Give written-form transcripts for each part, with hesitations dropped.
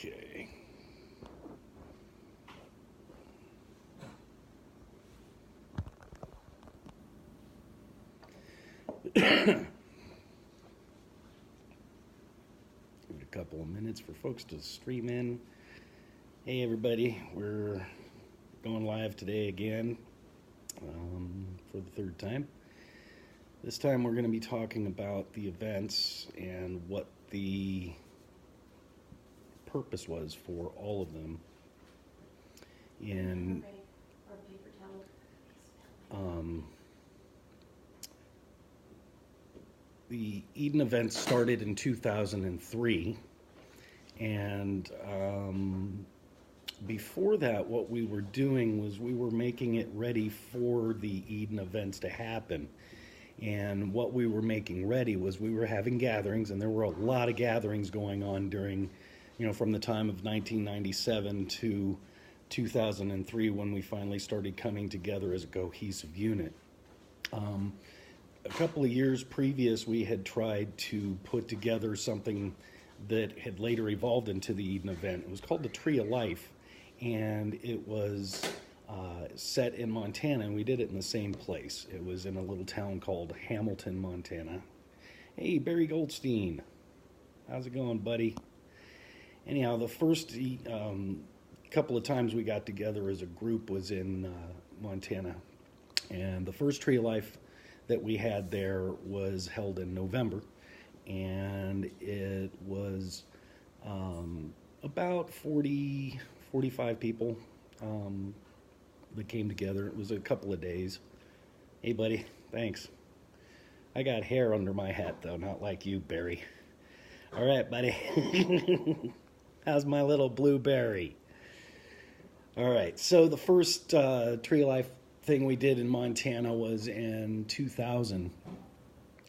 Okay. Give it a couple of minutes for folks to stream in. Hey, everybody, we're going live today again for the third time. This time we're going to be talking about the events and what the purpose was for all of them. In the Eden event started in 2003, and before that, what we were doing was we were making it ready for the Eden events to happen. And what we were making ready was we were having gatherings, and there were a lot of gatherings going on during, from the time of 1997 to 2003, when we finally started coming together as a cohesive unit. A couple of years previous, we had tried to put together something that had later evolved into the Eden event. It was called the Tree of Life, and it was set in Montana, and we did it in the same place. It was in a little town called Hamilton, Montana. Hey, Barry Goldstein. How's it going, buddy? Anyhow, the first couple of times we got together as a group was in Montana, and the first Tree of Life that we had there was held in November, and it was about 45 people that came together. It was a couple of days. Hey, buddy, thanks. I got hair under my hat, though, not like you, Barry. All right, buddy. How's my little blueberry? All right, so the first Tree of Life thing we did in Montana was in 2000,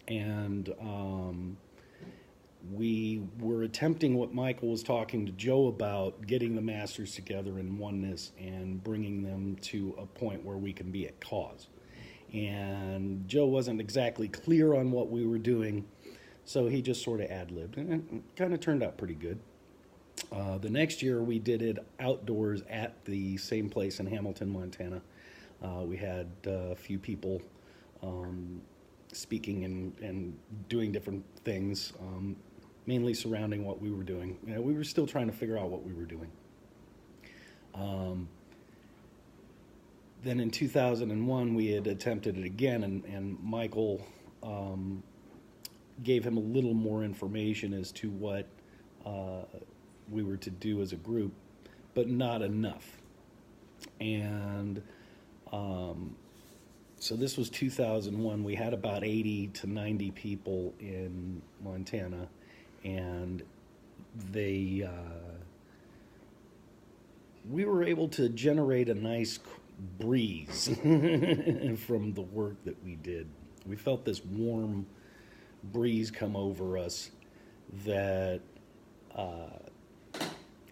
and we were attempting what Michael was talking to Joe about, getting the masters together in oneness and bringing them to a point where we can be at cause. And Joe wasn't exactly clear on what we were doing, so he just sort of ad-libbed, and it kind of turned out pretty good. The next year we did it outdoors at the same place in Hamilton, Montana. We had a few people speaking and doing different things, mainly surrounding what we were doing. We were still trying to figure out what we were doing. Then in 2001, we had attempted it again, and Michael gave him a little more information as to what we were to do as a group, but not enough. And so this was 2001. We had about 80 to 90 people in Montana, and we were able to generate a nice breeze from the work that we did. We felt this warm breeze come over us that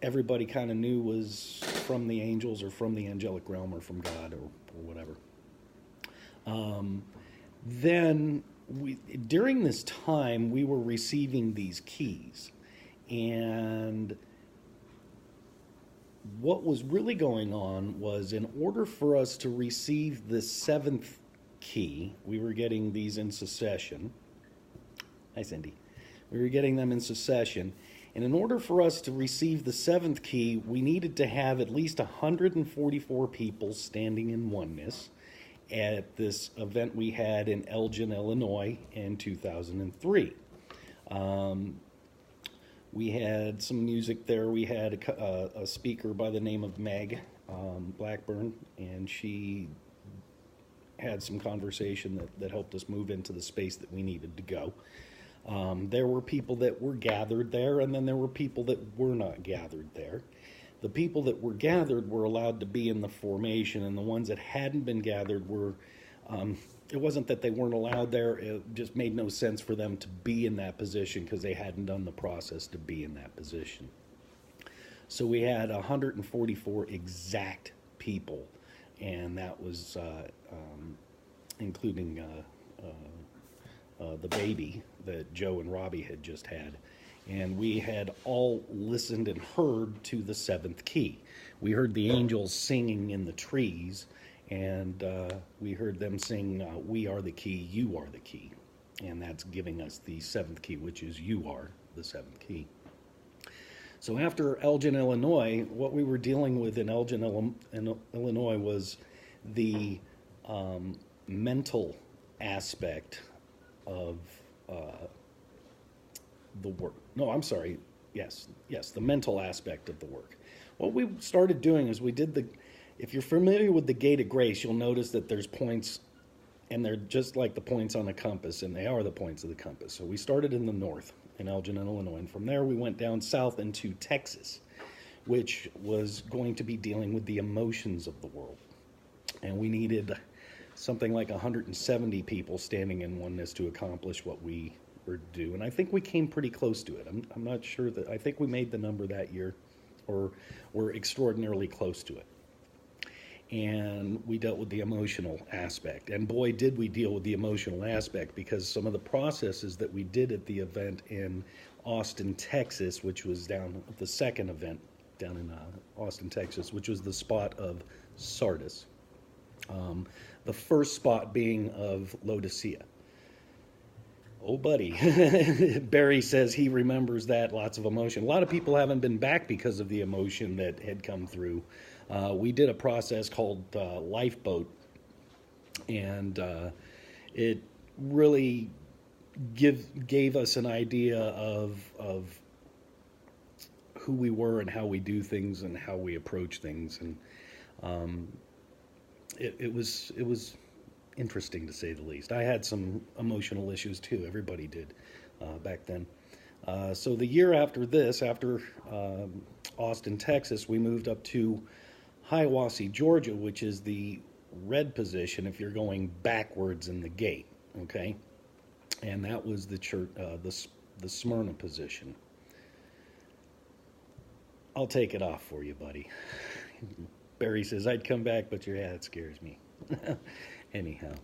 everybody kind of knew was from the angels or from the angelic realm or from God or whatever. Then during this time, we were receiving these keys, and what was really going on was, in order for us to receive the seventh key, we were getting these in succession. Hi, Cindy. We were getting them in succession, and in order for us to receive the seventh key, we needed to have at least 144 people standing in oneness at this event we had in Elgin, Illinois in 2003. We had some music there. We had a speaker by the name of Meg Blackburn, and she had some conversation that helped us move into the space that we needed to go. There were people that were gathered there, and then there were people that were not gathered there. The people that were gathered were allowed to be in the formation, and the ones that hadn't been gathered were, it wasn't that they weren't allowed there, it just made no sense for them to be in that position because they hadn't done the process to be in that position. So we had 144 exact people, and that was including the baby that Joe and Robbie had just had. And we had all listened and heard to the seventh key. We heard the angels singing in the trees, and we heard them sing, "We are the key, you are the key." And that's giving us the seventh key, which is "You are the seventh key." So after Elgin, Illinois, what we were dealing with in Elgin, Illinois was the mental aspect of the work. No, I'm sorry. Yes, the mental aspect of the work. What we started doing is we did if you're familiar with the gate of grace, you'll notice that there's points, and they're just like the points on a compass, and they are the points of the compass. So we started in the north, in Elgin, Illinois, and from there we went down south into Texas, which was going to be dealing with the emotions of the world. And we needed something like 170 people standing in oneness to accomplish what we were to do. And I think we came pretty close to it. I'm not sure I think we made the number that year, or were extraordinarily close to it. And we dealt with the emotional aspect. And boy, did we deal with the emotional aspect, because some of the processes that we did at the event in Austin, Texas, which was down at the second event down in Austin, Texas, which was the spot of Sardis. The first spot being of Laodicea. Oh, buddy. Barry says he remembers that, lots of emotion. A lot of people haven't been back because of the emotion that had come through. We did a process called Lifeboat, and it really gave us an idea of who we were and how we do things and how we approach things, and it was interesting, to say the least. I had some emotional issues too. Everybody did back then. So the year after this, after Austin, Texas, we moved up to Hiawassee, Georgia, which is the red position if you're going backwards in the gate, okay? And that was the church, the Smyrna position. I'll take it off for you, buddy. Barry says, I'd come back, but your hat scares me. Anyhow.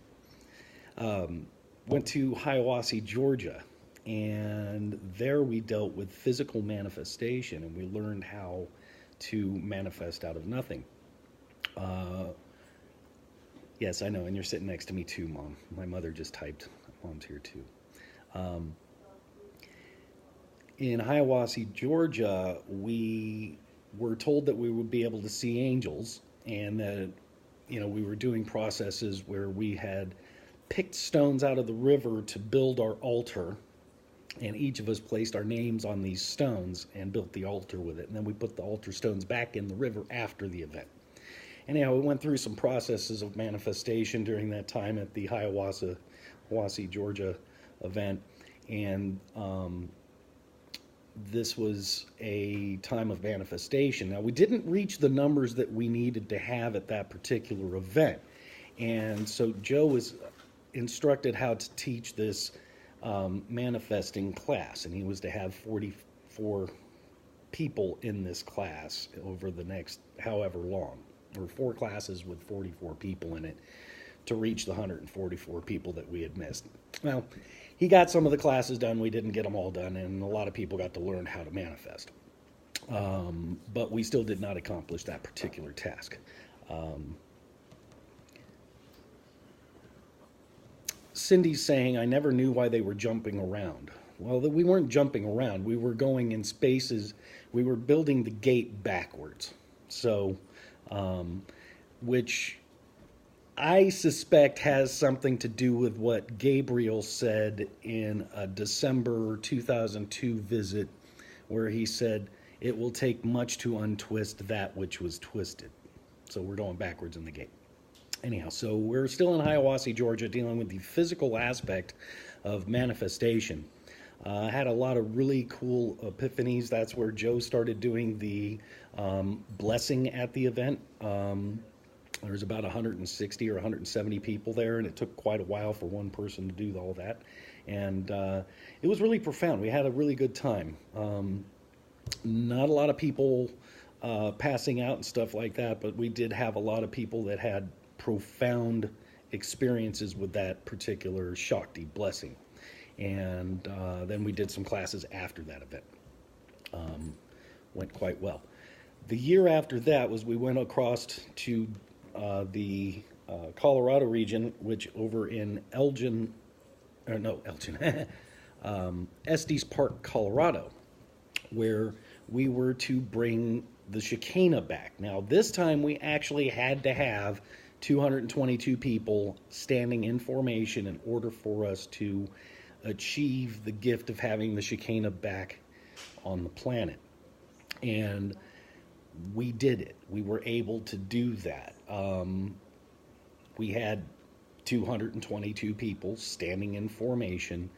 Went to Hiawassee, Georgia, and there we dealt with physical manifestation, and we learned how to manifest out of nothing. Yes, I know, and you're sitting next to me too, Mom. My mother just typed. Mom's here too. In Hiawassee, Georgia, we were told that we would be able to see angels, and that, you know, we were doing processes where we had picked stones out of the river to build our altar, and each of us placed our names on these stones and built the altar with it, and then we put the altar stones back in the river after the event. Anyhow, we went through some processes of manifestation during that time at the Hiawassee, Georgia event, and this was a time of manifestation. Now, we didn't reach the numbers that we needed to have at that particular event, and so Joe was instructed how to teach this manifesting class, and he was to have 44 people in this class over the next however long, or 4 classes with 44 people in it, to reach the 144 people that we had missed. Well, he got some of the classes done. We didn't get them all done, and a lot of people got to learn how to manifest. But we still did not accomplish that particular task. Cindy's saying, I never knew why they were jumping around. Well, we weren't jumping around. We were going in spaces. We were building the gate backwards. So, which I suspect has something to do with what Gabriel said in a December 2002 visit, where he said, it will take much to untwist that which was twisted. So we're going backwards in the gate. Anyhow, so we're still in Hiawassee, Georgia, dealing with the physical aspect of manifestation. I had a lot of really cool epiphanies. That's where Joe started doing the blessing at the event. There was about 160 or 170 people there, and it took quite a while for one person to do all that. And it was really profound. We had a really good time. Not a lot of people passing out and stuff like that, but we did have a lot of people that had profound experiences with that particular Shakti blessing. And then we did some classes after that event. Went quite well. The year after that was we went across to the Colorado region, which over in Elgin, or no, Elgin, Estes Park, Colorado, where we were to bring the Shekinah back. Now, this time we actually had to have 222 people standing in formation in order for us to achieve the gift of having the Shekinah back on the planet. And we did it. We were able to do that. We had 222 people standing in formation.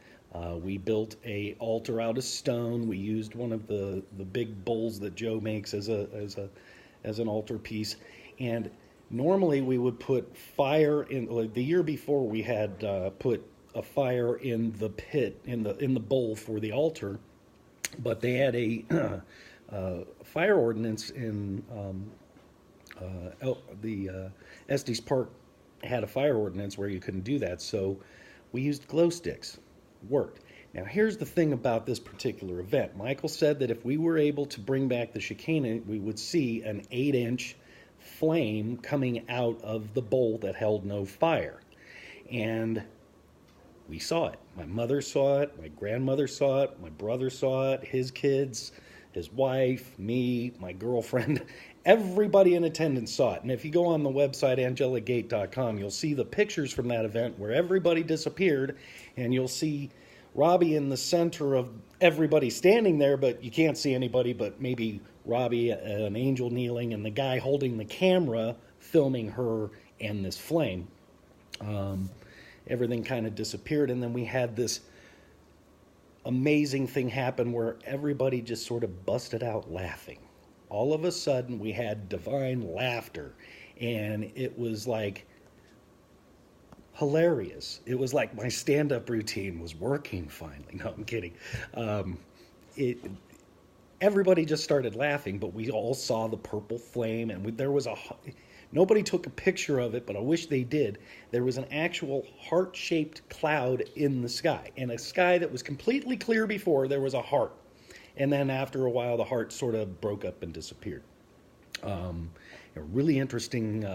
We built a altar out of stone. We used one of the big bowls that Joe makes as an altar piece. And normally we would put fire in. Like the year before, we had put a fire in the pit in the bowl for the altar, but they had a fire ordinance in the Estes Park had a fire ordinance where you couldn't do that, so we used glow sticks. Worked. Now here's the thing about this particular event. Michael said that if we were able to bring back the Shekinah, we would see an 8-inch flame coming out of the bowl that held no fire. And we saw it. My mother saw it, my grandmother saw it, my brother saw it, his kids, his wife, me, my girlfriend. Everybody in attendance saw it. And if you go on the website, angelicgate.com, you'll see the pictures from that event where everybody disappeared, and you'll see Robbie in the center of everybody standing there, but you can't see anybody but maybe Robbie, an angel kneeling, and the guy holding the camera filming her and this flame. Everything kind of disappeared, and then we had this amazing thing happen where everybody just sort of busted out laughing. All of a sudden, we had divine laughter, and it was like hilarious. It was like my stand-up routine was working finally. No, I'm kidding. Everybody just started laughing, but we all saw the purple flame, and there was nobody took a picture of it, but I wish they did. There was an actual heart-shaped cloud in the sky, and a sky that was completely clear before. There was a heart. And then after a while, the heart sort of broke up and disappeared. A really interesting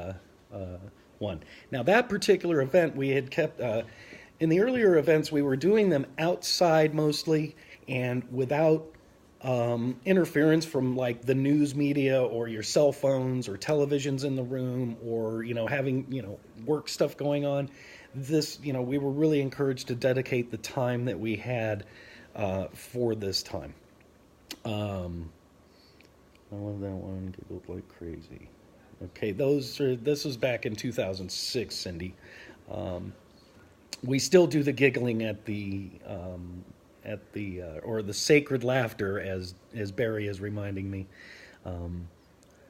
one. Now, that particular event we had kept... in the earlier events, we were doing them outside mostly and without interference from like the news media or your cell phones or televisions in the room or, having, work stuff going on. This, we were really encouraged to dedicate the time that we had for this time. I love that one. Giggled like crazy. Okay, this was back in 2006, Cindy. We still do the giggling at the sacred laughter, as Barry is reminding me.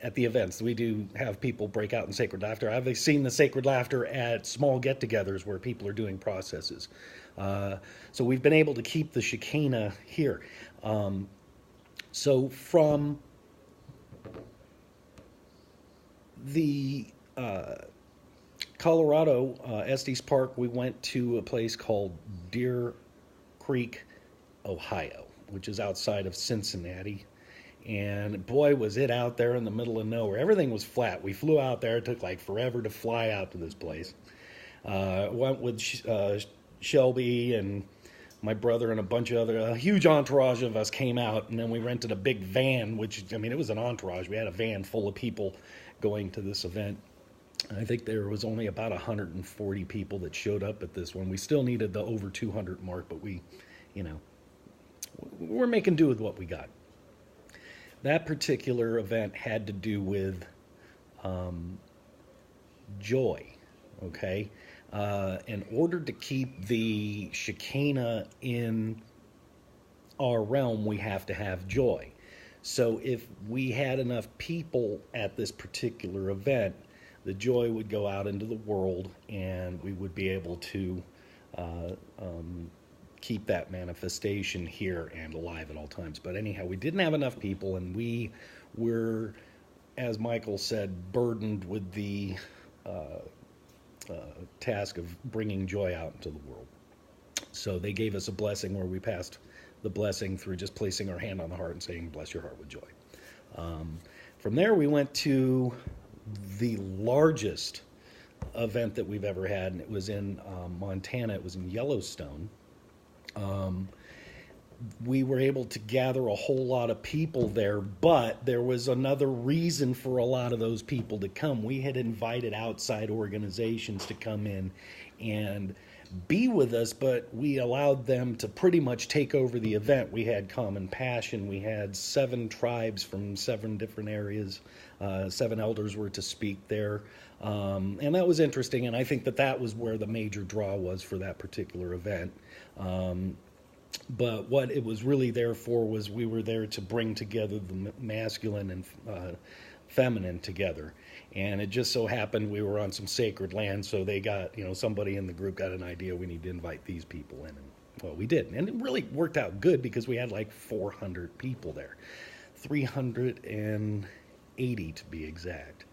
At the events, we do have people break out in sacred laughter. I've seen the sacred laughter at small get-togethers where people are doing processes. So we've been able to keep the Shekinah here. So from the Colorado Estes Park, we went to a place called Deer Creek, Ohio, which is outside of Cincinnati. And boy, was it out there in the middle of nowhere. Everything was flat. We flew out there. It took like forever to fly out to this place. Went with Shelby and my brother and a bunch of a huge entourage of us came out, and then we rented a big van, it was an entourage. We had a van full of people going to this event. I think there was only about 140 people that showed up at this one. We still needed the over 200 mark, but we're making do with what we got. That particular event had to do with joy, okay? In order to keep the Shekinah in our realm, we have to have joy. So if we had enough people at this particular event, the joy would go out into the world, and we would be able to keep that manifestation here and alive at all times. But anyhow, we didn't have enough people, and we were, as Michael said, burdened with the task of bringing joy out into the world. So they gave us a blessing where we passed the blessing through just placing our hand on the heart and saying, "Bless your heart with joy." From there, we went to the largest event that we've ever had, and it was in Montana. It was in Yellowstone. We were able to gather a whole lot of people there, but there was another reason for a lot of those people to come. We had invited outside organizations to come in and be with us, but we allowed them to pretty much take over the event. We had Common Passion. We had 7 tribes from 7 different areas. 7 elders were to speak there. And that was interesting, and I think that was where the major draw was for that particular event. But what it was really there for was we were there to bring together the masculine and feminine together. And it just so happened we were on some sacred land, so they got, somebody in the group got an idea, we need to invite these people in. And, well, we did. And it really worked out good because we had like 400 people there. 380 to be exact.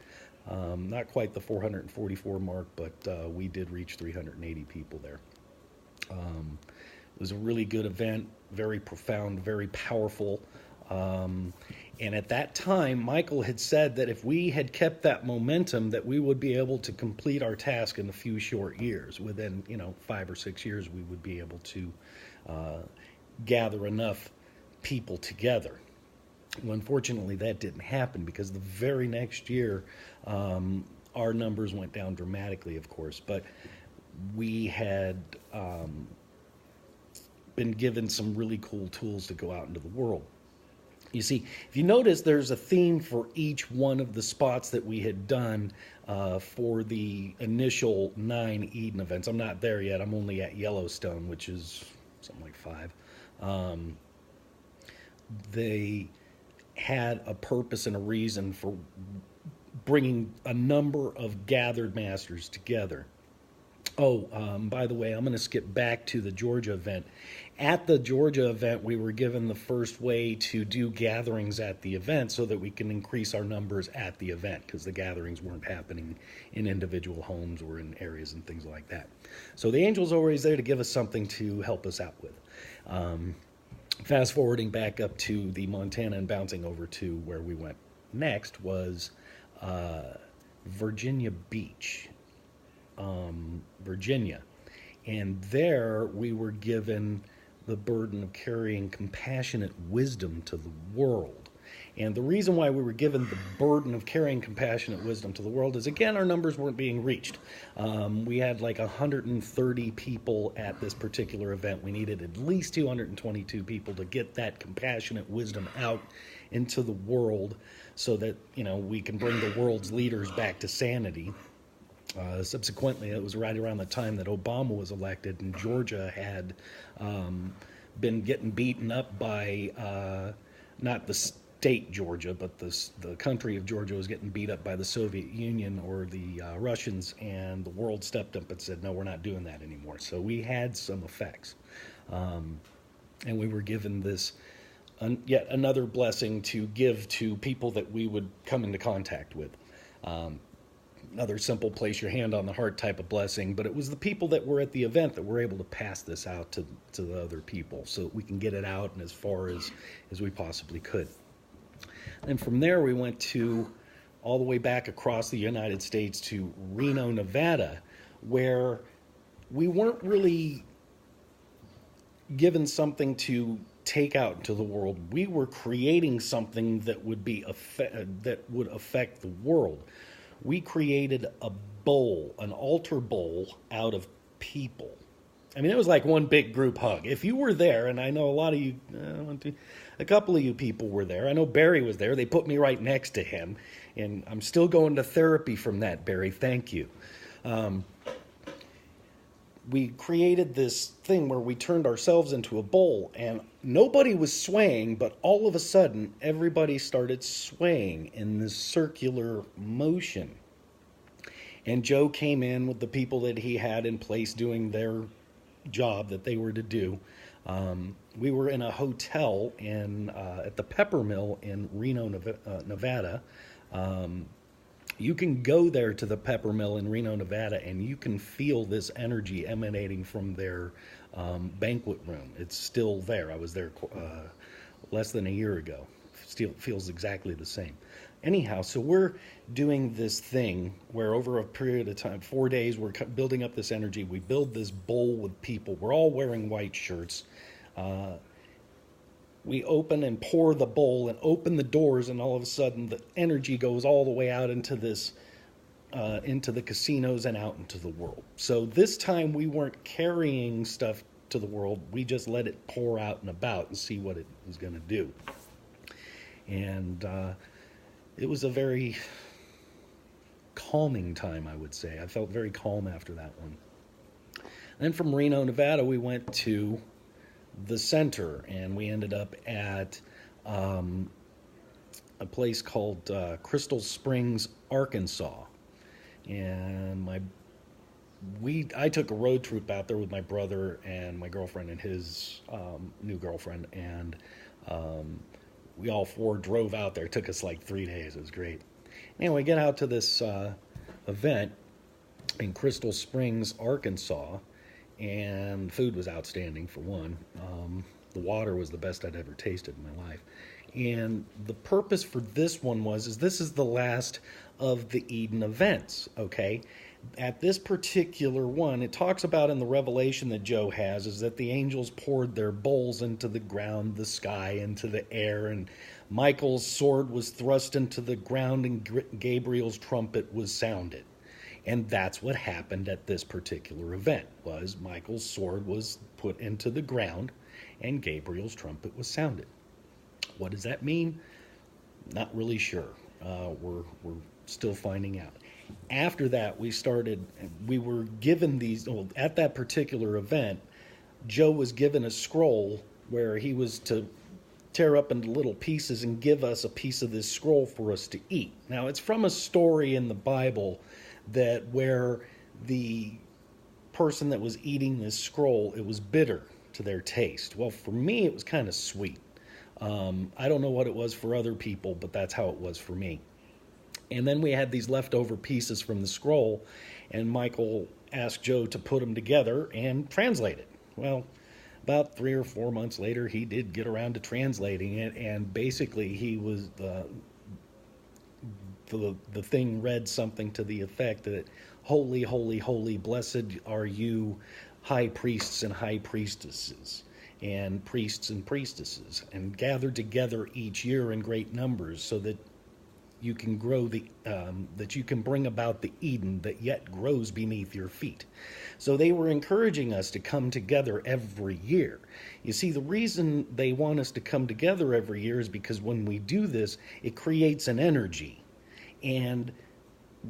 Not quite the 444 mark, but we did reach 380 people there. It was a really good event, very profound, very powerful. And at that time, Michael had said that if we had kept that momentum, that we would be able to complete our task in a few short years. Within, 5 or 6 years, we would be able to gather enough people together. Well, unfortunately, that didn't happen because the very next year, our numbers went down dramatically, of course. But we had been given some really cool tools to go out into the world. You see, if you notice, there's a theme for each one of the spots that we had done for the initial 9 Eden events. I'm not there yet. I'm only at Yellowstone, which is something like 5. They had a purpose and a reason for bringing a number of gathered masters together. By the way, I'm going to skip back to the Georgia event. At the Georgia event, we were given the first way to do gatherings at the event so that we can increase our numbers at the event, because the gatherings weren't happening in individual homes or in areas and things like that. So the angel's always there to give us something to help us out with. Fast forwarding back up to the Montana and bouncing over to where we went next was Virginia Beach. Virginia, and there we were given the burden of carrying compassionate wisdom to the world. And the reason why we were given the burden of carrying compassionate wisdom to the world is, again, our numbers weren't being reached. We had like 130 people at this particular event. We needed at least 222 people to get that compassionate wisdom out into the world so that, we can bring the world's leaders back to sanity. Subsequently, it was right around the time that Obama was elected, and Georgia had been getting beaten up by not the state Georgia, but the country of Georgia was getting beat up by the Soviet Union or the Russians, and the world stepped up and said, no, we're not doing that anymore. So we had some effects, and we were given this yet another blessing to give to people that we would come into contact with. Another simple place your hand on the heart type of blessing, but it was the people that were at the event that were able to pass this out to the other people so that we can get it out and as far as we possibly could. And from there we went to all the way back across the United States to Reno, Nevada, where we weren't really given something to take out into the world. We were creating something that would affect the world. We created a bowl, an altar bowl, out of people. I mean, it was like one big group hug. If you were there, and I know a lot of you, a couple of you people were there. I know Barry was there. They put me right next to him, and I'm still going to therapy from that, Barry. Thank you. We created this thing where we turned ourselves into a bowl, and nobody was swaying, but all of a sudden, everybody started swaying in this circular motion. And Joe came in with the people that he had in place doing their job that they were to do. We were in a hotel at the Pepper Mill in Reno, Nevada. You can go there to the Pepper Mill in Reno, Nevada, and you can feel this energy emanating from their banquet room. It's still there. I was there less than a year ago. Still feels exactly the same. Anyhow, so we're doing this thing where over a period of time, 4 days, we're building up this energy. We build this bowl with people. We're all wearing white shirts. We open and pour the bowl and open the doors, and all of a sudden the energy goes all the way out into this into the casinos and out into the world. So this time we weren't carrying stuff to the world. We just let it pour out and about and see what it was going to do. And it was a very calming time, I would say. I felt very calm after that one. Then from Reno, Nevada, we went to the center, and we ended up at a place called Crystal Springs, Arkansas. And I took a road trip out there with my brother and my girlfriend and his new girlfriend, and we all four drove out there. It took us like 3 days. It was great. Anyway, we get out to this event in Crystal Springs, Arkansas, and food was outstanding for one. The water was the best I'd ever tasted in my life. And the purpose for this one is this is the last of the Eden events, okay? At this particular one, it talks about in the revelation that Joe has is that the angels poured their bowls into the ground, the sky, into the air, and Michael's sword was thrust into the ground and Gabriel's trumpet was sounded. And that's what happened at this particular event, was Michael's sword was put into the ground and Gabriel's trumpet was sounded. What does that mean? Not really sure. We're still finding out. After that, we were given these, at that particular event, Joe was given a scroll where he was to tear up into little pieces and give us a piece of this scroll for us to eat. Now, it's from a story in the Bible that where the person that was eating this scroll, it was bitter to their taste. Well, for me, it was kind of sweet. I don't know what it was for other people, but that's how it was for me. And then we had these leftover pieces from the scroll, and Michael asked Joe to put them together and translate it. Well, about 3 or 4 months later, he did get around to translating it, and basically he was the thing read something to the effect that, holy, holy, holy, blessed are you, high priests and high priestesses, and priests and priestesses, and gathered together each year in great numbers, so that you can grow that you can bring about the Eden that yet grows beneath your feet. So they were encouraging us to come together every year. You see, the reason they want us to come together every year is because when we do this, it creates an energy, and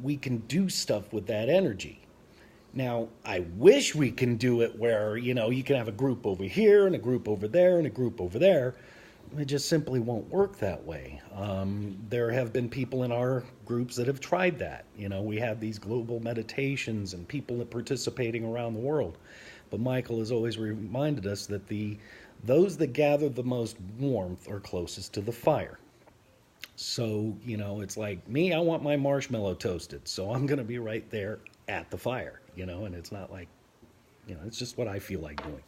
we can do stuff with that energy. Now, I wish we can do it where, you can have a group over here and a group over there and a group over there. It just simply won't work that way. There have been people in our groups that have tried that. We have these global meditations and people participating around the world. But Michael has always reminded us that those that gather the most warmth are closest to the fire. So, it's like me, I want my marshmallow toasted, so I'm going to be right there at the fire, and it's not like, it's just what I feel like doing.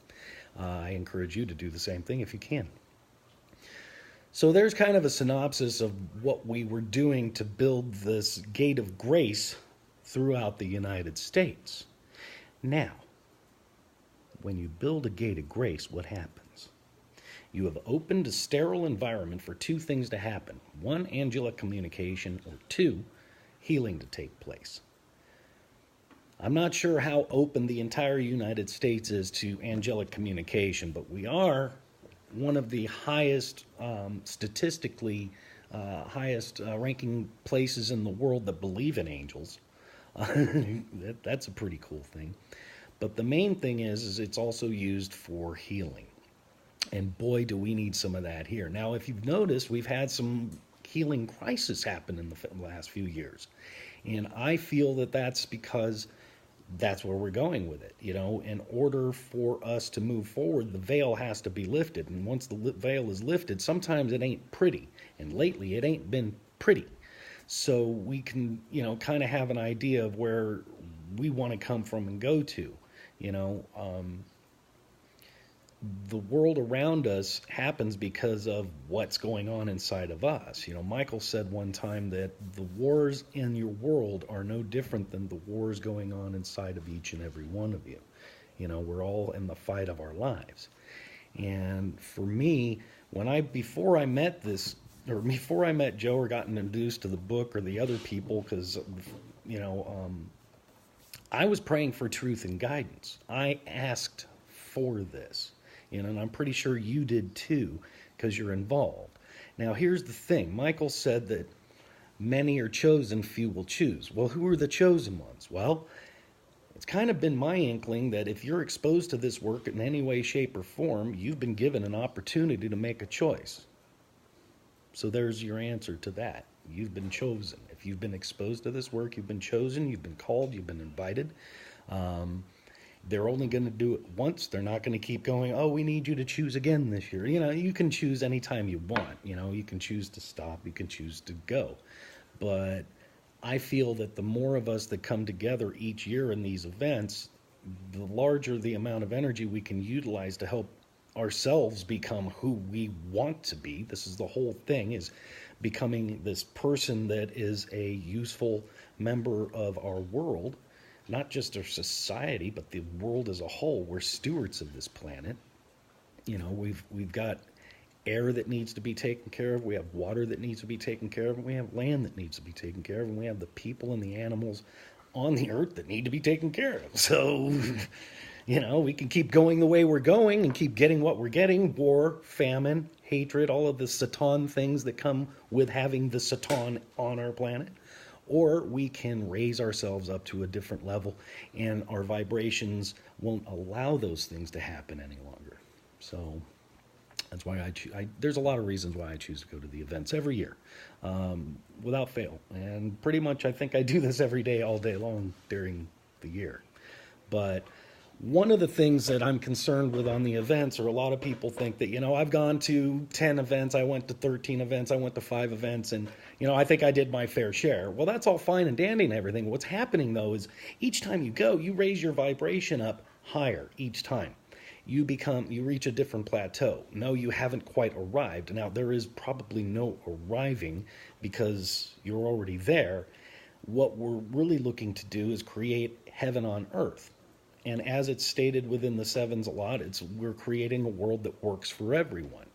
I encourage you to do the same thing if you can. So there's kind of a synopsis of what we were doing to build this gate of grace throughout the United States. Now, when you build a gate of grace, what happens? You have opened a sterile environment for two things to happen. One, angelic communication, or two, healing to take place. I'm not sure how open the entire United States is to angelic communication, but we are one of the highest, statistically, highest ranking places in the world that believe in angels. That's a pretty cool thing. But the main thing is it's also used for healing. And boy, do we need some of that here. Now, if you've noticed, we've had some healing crisis happen in the last few years. And I feel that that's because that's where we're going with it. In order for us to move forward, the veil has to be lifted. And once the veil is lifted, sometimes it ain't pretty. And lately, it ain't been pretty. So we can, kind of have an idea of where we want to come from and go to. the world around us happens because of what's going on inside of us. Michael said one time that the wars in your world are no different than the wars going on inside of each and every one of you. We're all in the fight of our lives. And for me, before I met Joe or got introduced to the book or the other people, because I was praying for truth and guidance. I asked for this, and I'm pretty sure you did too, because you're involved. Now, here's the thing. Michael said that many are chosen, few will choose. Well, who are the chosen ones? Well, it's kind of been my inkling that if you're exposed to this work in any way, shape, or form, you've been given an opportunity to make a choice. So there's your answer to that. You've been chosen. If you've been exposed to this work, you've been chosen, you've been called, you've been invited. They're only going to do it once. They're not going to keep going, oh, we need you to choose again this year. You can choose anytime you want. You can choose to stop. You can choose to go. But I feel that the more of us that come together each year in these events, the larger the amount of energy we can utilize to help ourselves become who we want to be. This is the whole thing, is becoming this person that is a useful member of our world, not just our society, but the world as a whole. We're stewards of this planet. We've got air that needs to be taken care of. We have water that needs to be taken care of. And we have land that needs to be taken care of. And we have the people and the animals on the earth that need to be taken care of. So, we can keep going the way we're going and keep getting what we're getting. War, famine, hatred, all of the Satan things that come with having the Satan on our planet. Or we can raise ourselves up to a different level, and our vibrations won't allow those things to happen any longer. So that's why there's a lot of reasons why I choose to go to the events every year, without fail. And pretty much I think I do this every day, all day long during the year. But one of the things that I'm concerned with on the events, or a lot of people think that, I've gone to 10 events, I went to 13 events, I went to 5 events, and, I think I did my fair share. Well, that's all fine and dandy and everything. What's happening, though, is each time you go, you raise your vibration up higher each time. You reach a different plateau. No, you haven't quite arrived. Now, there is probably no arriving because you're already there. What we're really looking to do is create heaven on earth. And as it's stated within the Sevens a lot, we're creating a world that works for everyone.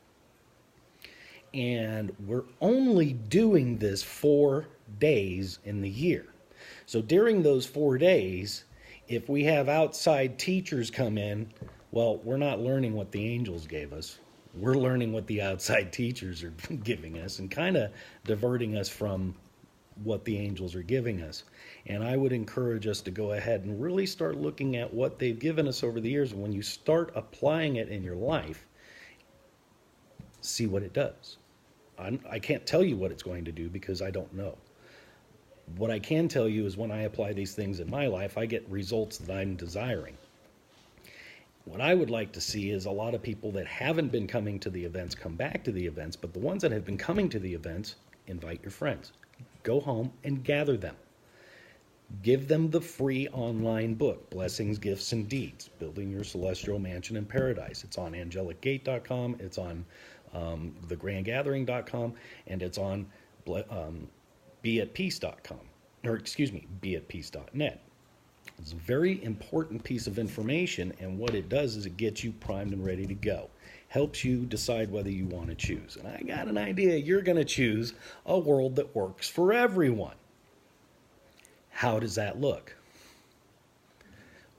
And we're only doing this 4 days in the year. So during those 4 days, if we have outside teachers come in, well, we're not learning what the angels gave us. We're learning what the outside teachers are giving us and kind of diverting us from what the angels are giving us. And I would encourage us to go ahead and really start looking at what they've given us over the years. And when you start applying it in your life, see what it does. I can't tell you what it's going to do because I don't know. What I can tell you is when I apply these things in my life, I get results that I'm desiring. What I would like to see is a lot of people that haven't been coming to the events come back to the events, but the ones that have been coming to the events, invite your friends. Go home and gather them. Give them the free online book, Blessings, Gifts, and Deeds, Building Your Celestial Mansion in Paradise. It's on AngelicGate.com, it's on thegrandgathering.com, and it's on beatpeace.com, or excuse me, beatpeace.net. It's a very important piece of information, and what it does is it gets you primed and ready to go. Helps you decide whether you want to choose. And I got an idea. You're going to choose a world that works for everyone. How does that look?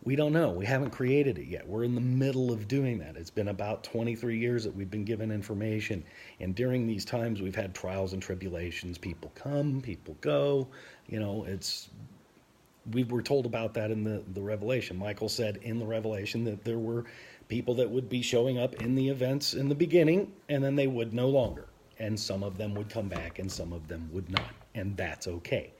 We don't know. We haven't created it yet. We're in the middle of doing that. It's been about 23 years that we've been given information. And during these times, we've had trials and tribulations. People come, people go. We were told about that in the Revelation. Michael said in the Revelation that there were people that would be showing up in the events in the beginning, and then they would no longer. And some of them would come back, and some of them would not. And that's okay.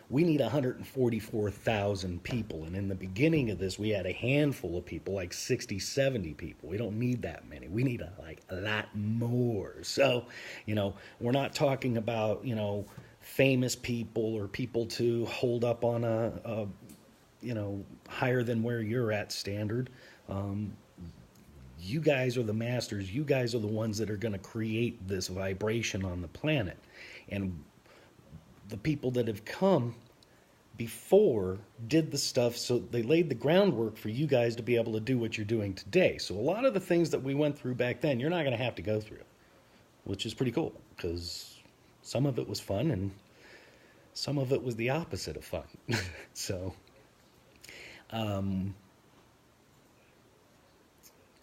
We need 144,000 people. And in the beginning of this, we had a handful of people, like 60, 70 people. We don't need that many. We need a lot more. So, we're not talking about, famous people or people to hold up on a higher than where you're at standard. you guys are the masters. You guys are the ones that are going to create this vibration on the planet. And the people that have come before did the stuff, so they laid the groundwork for you guys to be able to do what you're doing today. So a lot of the things that we went through back then, you're not going to have to go through, which is pretty cool, because some of it was fun and some of it was the opposite of fun. So,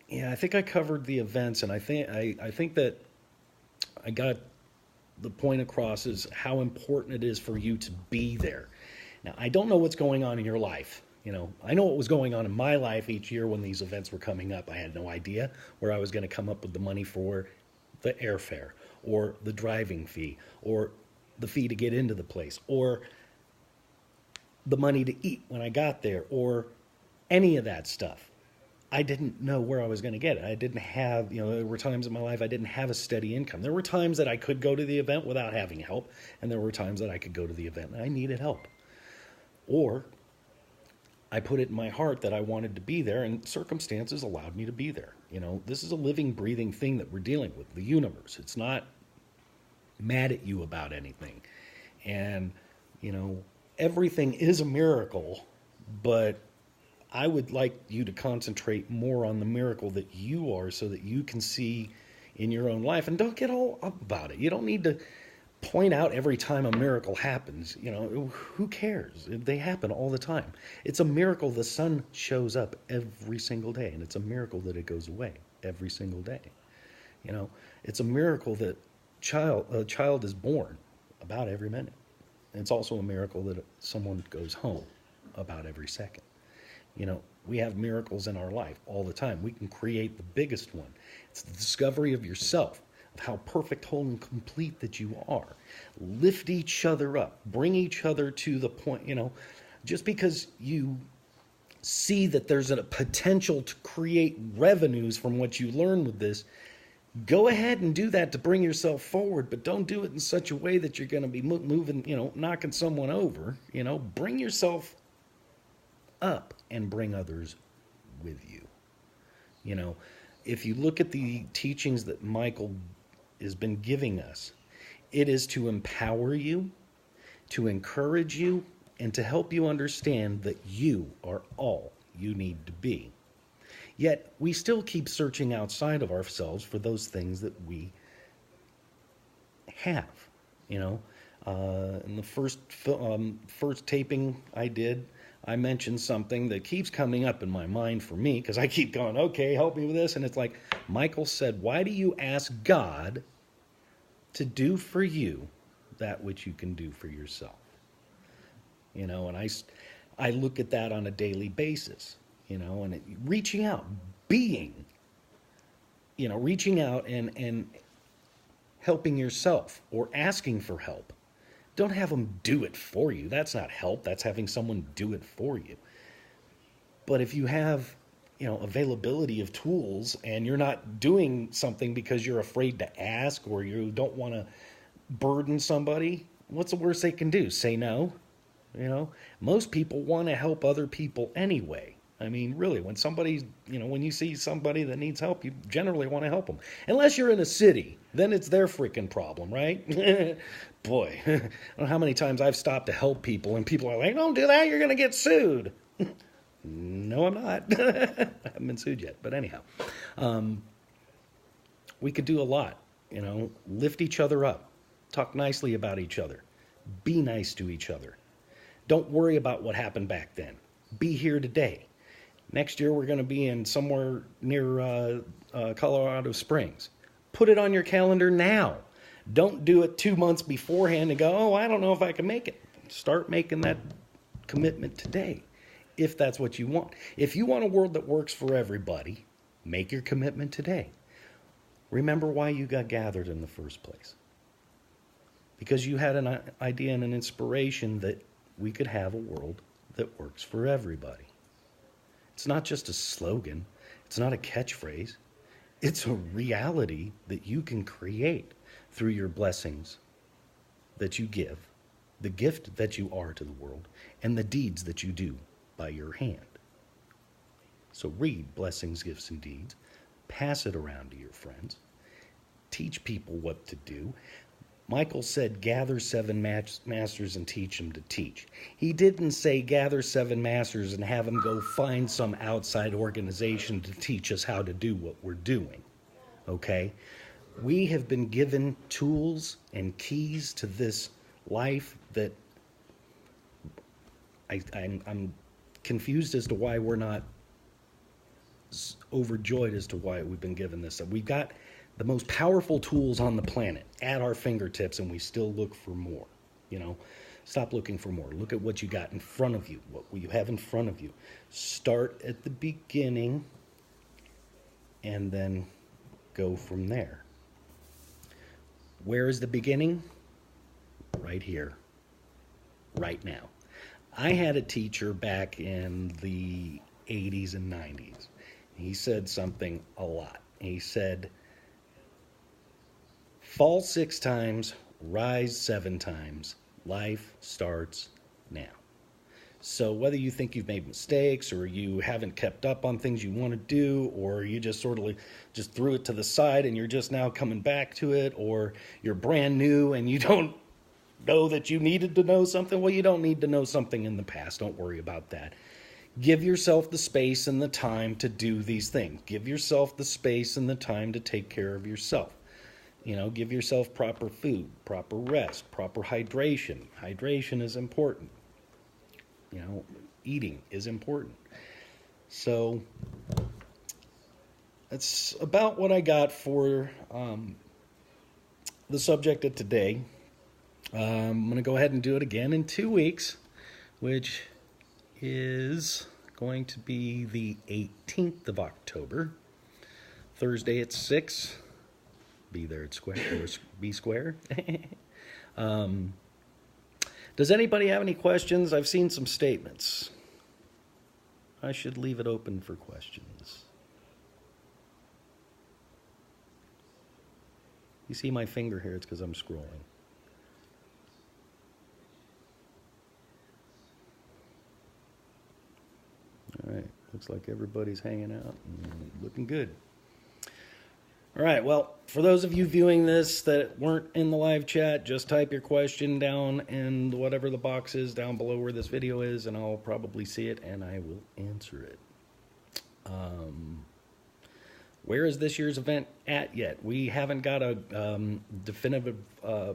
yeah, I think I covered the events, and I think that I got the point across is how important it is for you to be there. Now, I don't know what's going on in your life. I know what was going on in my life each year when these events were coming up. I had no idea where I was going to come up with the money for the airfare, or the driving fee, or the fee to get into the place, or the money to eat when I got there, or any of that stuff. I didn't know where I was going to get it. I didn't have, there were times in my life I didn't have a steady income. There were times that I could go to the event without having help, and there were times that I could go to the event and I needed help. Or I put it in my heart that I wanted to be there, and circumstances allowed me to be there. This is a living, breathing thing that we're dealing with, the universe. It's not mad at you about anything. And, everything is a miracle, but I would like you to concentrate more on the miracle that you are, so that you can see in your own life, and don't get all up about it. You don't need to point out every time a miracle happens. Who cares? They happen all the time. It's a miracle the sun shows up every single day, and it's a miracle that it goes away every single day. It's a miracle that a child is born about every minute. And it's also a miracle that someone goes home about every second. We have miracles in our life all the time. We can create the biggest one. It's the discovery of yourself, of how perfect, whole, and complete that you are. Lift each other up. Bring each other to the point, just because you see that there's a potential to create revenues from what you learn with this, go ahead and do that to bring yourself forward, but don't do it in such a way that you're going to be moving, knocking someone over. Bring yourself up and bring others with you. If you look at the teachings that Michael has been giving us, it is to empower you, to encourage you, and to help you understand that you are all you need to be. Yet we still keep searching outside of ourselves for those things that we have. In the first taping I did, I mentioned something that keeps coming up in my mind for me, because I keep going, okay, help me with this. And it's like, Michael said, why do you ask God to do for you that which you can do for yourself? And I look at that on a daily basis, and reaching out, reaching out and helping yourself, or asking for help. Don't have them do it for you. That's not help. That's having someone do it for you. But if you have, availability of tools, and you're not doing something because you're afraid to ask, or you don't want to burden somebody, what's the worst they can do? Say no? Most people want to help other people anyway. I mean, really, when when you see somebody that needs help, you generally want to help them. Unless you're in a city, then it's their freaking problem, right? Boy, I don't know how many times I've stopped to help people, and people are like, don't do that, you're going to get sued. No, I'm not. I haven't been sued yet, but anyhow. We could do a lot, lift each other up, talk nicely about each other, be nice to each other. Don't worry about what happened back then. Be here today. Next year, we're going to be in somewhere near Colorado Springs. Put it on your calendar now. Don't do it 2 months beforehand and go, oh, I don't know if I can make it. Start making that commitment today, if that's what you want. If you want a world that works for everybody, make your commitment today. Remember why you got gathered in the first place. Because you had an idea and an inspiration that we could have a world that works for everybody. It's not just a slogan. It's not a catchphrase. It's a reality that you can create through your blessings that you give, the gift that you are to the world, and the deeds that you do by your hand. So read Blessings, Gifts, and Deeds, Pass it around to your friends. Teach people what to do. Michael said, gather 7 masters and teach them to teach. He didn't say gather 7 masters and have them go find some outside organization to teach us how to do what we're doing. Okay? We have been given tools and keys to this life that I'm confused as to why we're not overjoyed as to why we've been given this. We've got the most powerful tools on the planet at our fingertips, and we still look for more. You know, stop looking for more. Look at what you got in front of you, what you have in front of you. Start at the beginning and then go from there. Where is the beginning? Right here, right now. I had a teacher back in the 80s and 90s. He said something a lot. He said, fall 6 times, rise 7 times. Life starts now. So whether you think you've made mistakes or you haven't kept up on things you want to do, or you just sort of just threw it to the side and you're just now coming back to it, or you're brand new and you don't know that you needed to know something, well, you don't need to know something in the past. Don't worry about that. Give yourself the space and the time to do these things. Give yourself the space and the time to take care of yourself. You know, give yourself proper food, proper rest, proper hydration. Hydration is important. You know, eating is important. So that's about what I got for the subject of today. I'm going to go ahead and do it again in 2 weeks, which is going to be the 18th of October, Thursday at 6. Be there at square, or be square. Does anybody have any questions? I've seen some statements. I should leave it open for questions. You see my finger here, it's because I'm scrolling. All right, looks like everybody's hanging out and looking good. All right, well, for those of you viewing this that weren't in the live chat, just type your question down in whatever the box is down below where this video is, and I'll probably see it and I will answer it. Where is this year's event at yet? We haven't got a definitive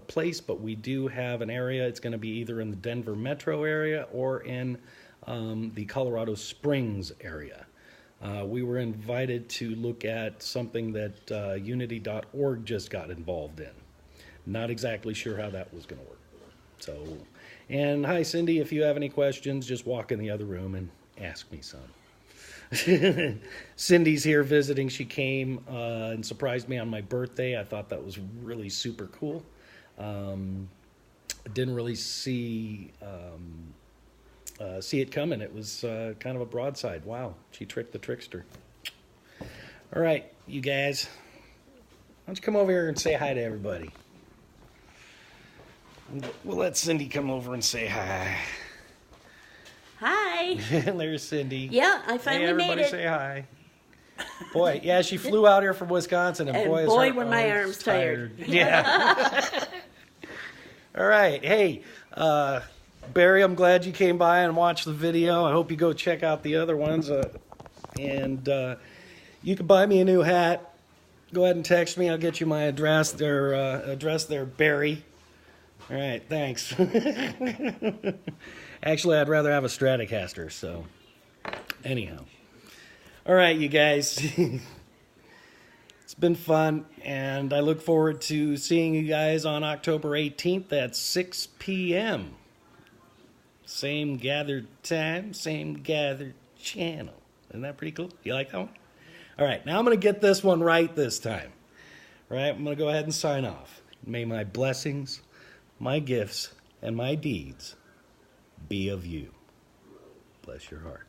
place, but we do have an area. It's going to be either in the Denver metro area or in the Colorado Springs area. We were invited to look at something that unity.org just got involved in. Not exactly sure how that was going to work. So, and hi Cindy, if you have any questions, just walk in the other room and ask me some. Cindy's here visiting. She came and surprised me on my birthday. I thought that was really super cool. Didn't really see it coming. It was kind of a broadside. Wow, she tricked the trickster. All right, you guys, why don't you come over here and say hi to everybody? We'll let Cindy come over and say hi. Hi. There's Cindy. Yeah, I finally made it. Everybody say hi. Boy, yeah, she flew out here from Wisconsin, and boy, were my arms tired. Yeah. All right, hey, Barry, I'm glad you came by and watched the video. I hope you go check out the other ones. And you can buy me a new hat. Go ahead and text me. I'll get you my address. Their address there, Barry. All right, thanks. Actually, I'd rather have a Stratocaster, so anyhow. All right, you guys. It's been fun, and I look forward to seeing you guys on October 18th at 6 p.m. Same gathered time, same gathered channel. Isn't that pretty cool? You like that one? All right, now I'm going to get this one right this time. All right, I'm going to go ahead and sign off. May my blessings, my gifts, and my deeds be of you. Bless your heart.